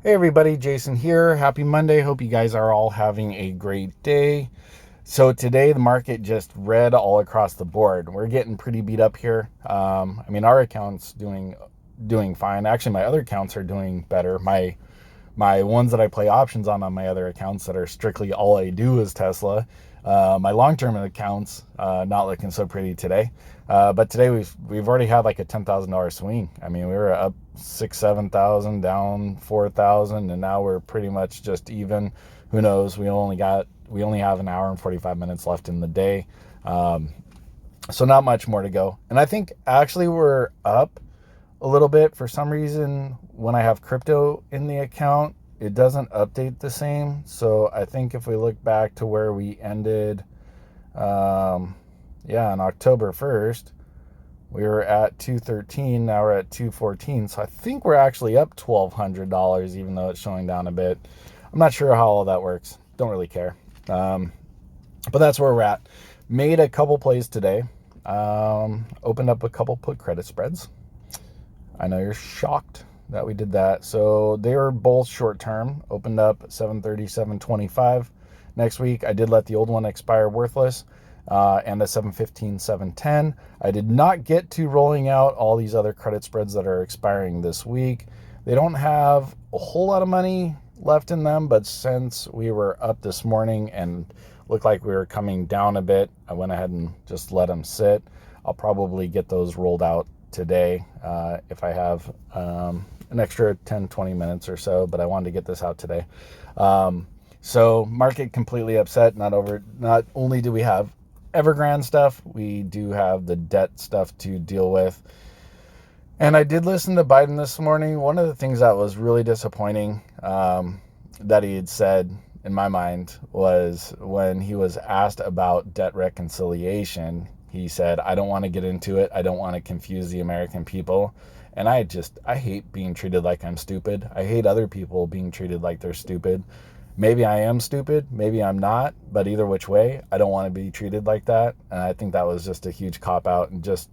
Hey everybody, Jason here. Happy Monday. Hope you guys are all having a great day. So today the market just red all across the board. We're getting pretty beat up here. Our account's doing fine. Actually, my other accounts are doing better. My ones that I play options on my other accounts that are strictly all I do is Tesla. My long-term accounts not looking so pretty today. But today we've already had like a $10,000 swing. I mean, we were up 7,000, down 4,000, and now we're pretty much just even. Who knows? We only have an hour and 45 minutes left in the day. So not much more to go. And I think actually we're up a little bit. For some reason, when I have crypto in the account, it doesn't update the same. So I think if we look back to where we ended, on October 1st, we were at 213. Now we're at 214. So I think we're actually up $1,200, even though it's showing down a bit. I'm not sure how all that works. Don't really care. But that's where we're at. Made a couple plays today. Opened up a couple put credit spreads. I know you're shocked that we did that. So they were both short term. Opened up 730, 725. Next week, I did let the old one expire worthless, and a 715, 710. I did not get to rolling out all these other credit spreads that are expiring this week. They don't have a whole lot of money left in them, but since we were up this morning and looked like we were coming down a bit, I went ahead and just let them sit. I'll probably get those rolled out today if I have an extra 10, 20 minutes or so, but I wanted to get this out today. So market completely upset. Not only do we have Evergrande stuff, we do have the debt stuff to deal with. And I did listen to Biden this morning. One of the things that was really disappointing that he had said, in my mind, was when he was asked about debt reconciliation, he said, I don't want to get into it. I don't want to confuse the American people. And I hate being treated like I'm stupid. I hate other people being treated like they're stupid. Maybe I am stupid, maybe I'm not, but either which way, I don't want to be treated like that. And I think that was just a huge cop-out and just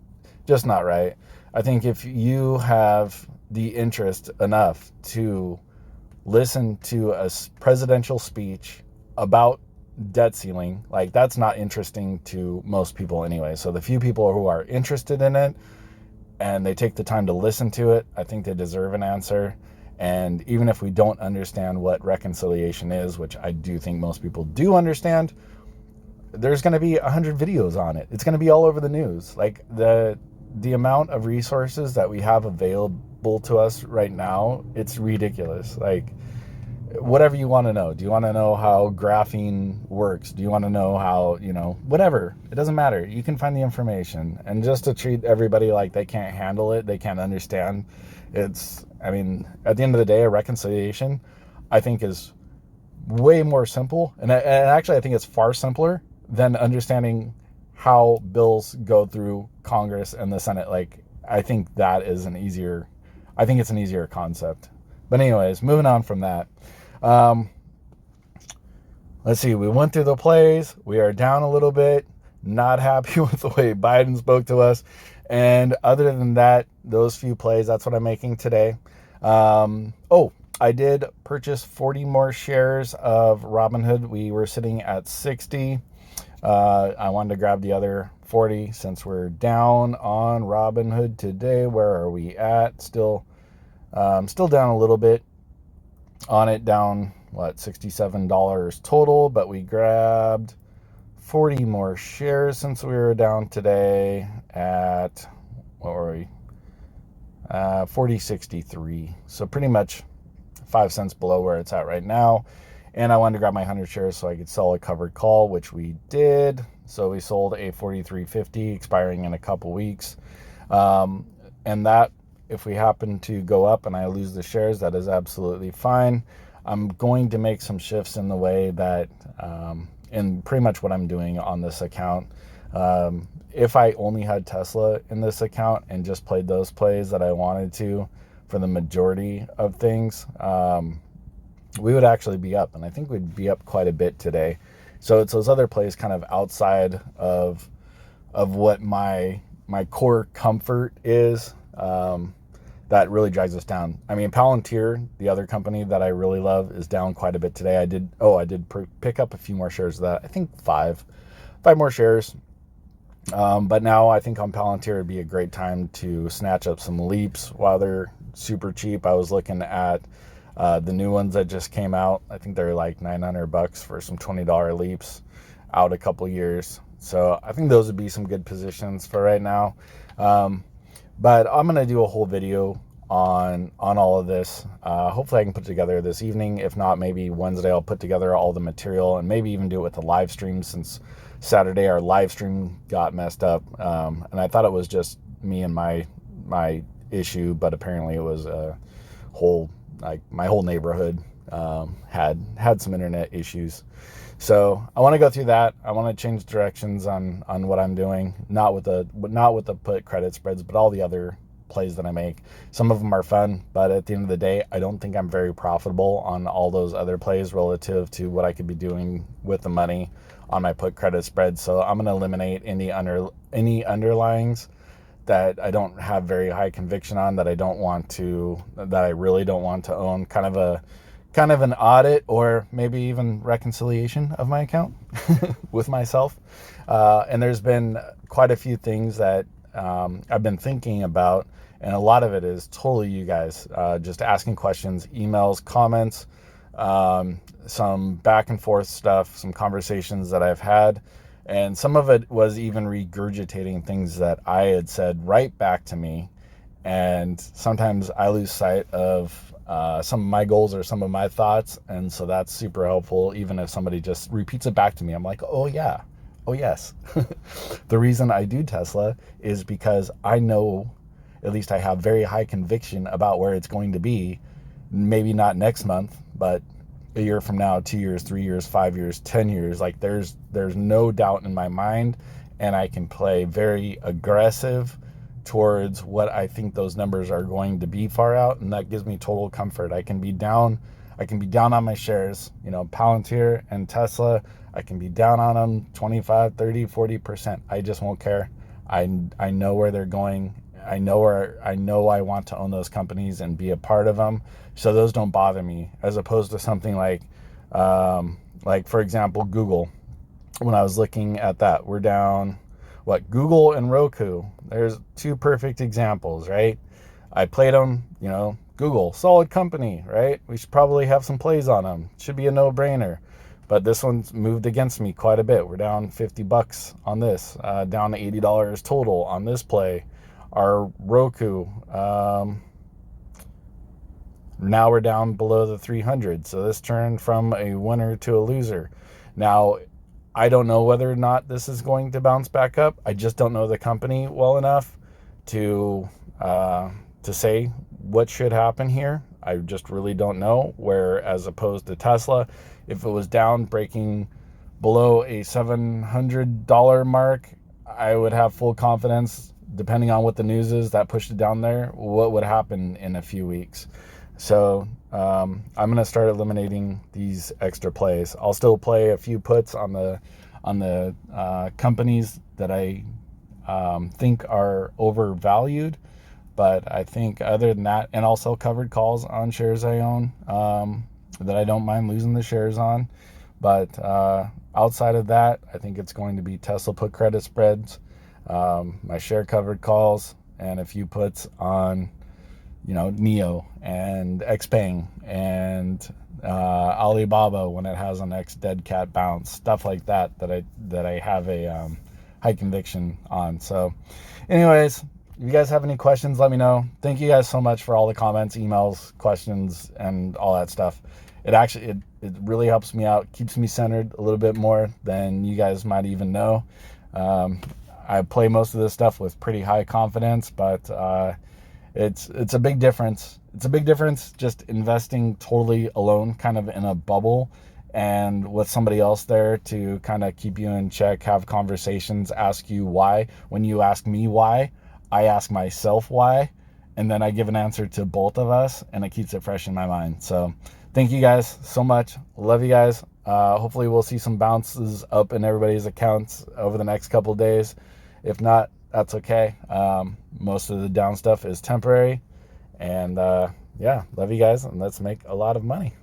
not right. I think if you have the interest enough to listen to a presidential speech about debt ceiling, like that's not interesting to most people anyway. So the few people who are interested in it and they take the time to listen to it, I think they deserve an answer. And even if we don't understand what reconciliation is, which I do think most people do understand, there's going to be 100 videos on it. It's going to be all over the news. Like the amount of resources that we have available to us right now, it's ridiculous. Like whatever you want to know. Do you want to know how graphene works? Do you want to know how, whatever. It doesn't matter. You can find the information. And just to treat everybody like they can't handle it, they can't understand, at the end of the day, a reconciliation, I think, is way more simple. And actually, I think it's far simpler than understanding how bills go through Congress and the Senate. Like, I think it's an easier concept. But anyways, moving on from that. Let's see. We went through the plays. We are down a little bit. Not happy with the way Biden spoke to us. And other than that, those few plays, that's what I'm making today. I did purchase 40 more shares of Robinhood. We were sitting at 60. I wanted to grab the other 40 since we're down on Robinhood today. Where are we at? Still down a little bit on it, down $67 total, but we grabbed 40 more shares since we were down today at, what were we? 40.63. So pretty much 5 cents below where it's at right now. And I wanted to grab my 100 shares so I could sell a covered call, which we did. So we sold a 43.50 expiring in a couple weeks. And that, if we happen to go up and I lose the shares, that is absolutely fine. I'm going to make some shifts in the way that, in pretty much what I'm doing on this account. If I only had Tesla in this account and just played those plays that I wanted to for the majority of things, we would actually be up. And I think we'd be up quite a bit today. So it's those other plays kind of outside of what my core comfort is. that really drives us down. I mean, Palantir, the other company that I really love, is down quite a bit today. I did pick up a few more shares of that. I think five more shares. But now I think on Palantir would be a great time to snatch up some leaps while they're super cheap. I was looking at the new ones that just came out. I think they're like $900 for some $20 leaps out a couple years. So I think those would be some good positions for right now. But I'm going to do a whole video on all of this. Hopefully I can put it together this evening. If not, maybe Wednesday I'll put together all the material and maybe even do it with a live stream, since Saturday our live stream got messed up. And I thought it was just me and my issue, but apparently it was a whole, like my whole neighborhood had some internet issues. So I want to go through that. I want to change directions on what I'm doing, not with the put credit spreads, but all the other plays that I make. Some of them are fun, but at the end of the day, I don't think I'm very profitable on all those other plays relative to what I could be doing with the money on my put credit spread. So I'm going to eliminate any underlyings that I don't have very high conviction on, that I really don't want to own. Kind of an audit or maybe even reconciliation of my account with myself. And there's been quite a few things that I've been thinking about, and a lot of it is totally you guys just asking questions, emails, comments, some back and forth stuff, some conversations that I've had. And some of it was even regurgitating things that I had said right back to me. And sometimes I lose sight of some of my goals or some of my thoughts. And so that's super helpful. Even if somebody just repeats it back to me, I'm like, oh yeah, oh yes. The reason I do Tesla is because I know, at least I have very high conviction about where it's going to be. Maybe not next month, but a year from now, 2 years, 3 years, 5 years, 10 years. Like there's no doubt in my mind, and I can play very aggressive towards what I think those numbers are going to be far out, and that gives me total comfort. I can be down on my shares, Palantir and Tesla. I can be down on them 25, 30, 40%. I just won't care. I know where they're going. I know I want to own those companies and be a part of them. So those don't bother me, as opposed to something like for example, Google. When I was looking at that, we're down, Google and Roku. There's two perfect examples, right? I played them, Google, solid company, right? We should probably have some plays on them. Should be a no-brainer. But this one's moved against me quite a bit. We're down $50 on this, down to $80 total on this play. Our Roku, now we're down below the 300. So this turned from a winner to a loser. Now, I don't know whether or not this is going to bounce back up. I just don't know the company well enough to say what should happen here. I just really don't know. Where, as opposed to Tesla, if it was down, breaking below a $700 mark, I would have full confidence, depending on what the news is that pushed it down there, what would happen in a few weeks. So I'm going to start eliminating these extra plays. I'll still play a few puts on the companies that I think are overvalued. But I think other than that, and I'll sell covered calls on shares I own that I don't mind losing the shares on. But outside of that, I think it's going to be Tesla put credit spreads, my share covered calls, and a few puts on Neo and Xpeng and Alibaba when it has an ex dead cat bounce, stuff like that I have a high conviction on. So anyways, if you guys have any questions, let me know. Thank you guys so much for all the comments, emails, questions, and all that stuff. It really helps me out, keeps me centered a little bit more than you guys might even know. I play most of this stuff with pretty high confidence, but it's a big difference. It's a big difference just investing totally alone, kind of in a bubble, and with somebody else there to kind of keep you in check, have conversations, ask you why. When you ask me why, I ask myself why, and then I give an answer to both of us, and it keeps it fresh in my mind. So thank you guys so much. Love you guys. Hopefully we'll see some bounces up in everybody's accounts over the next couple of days. If not, that's okay. Most of the down stuff is temporary, And yeah, love you guys, and let's make a lot of money.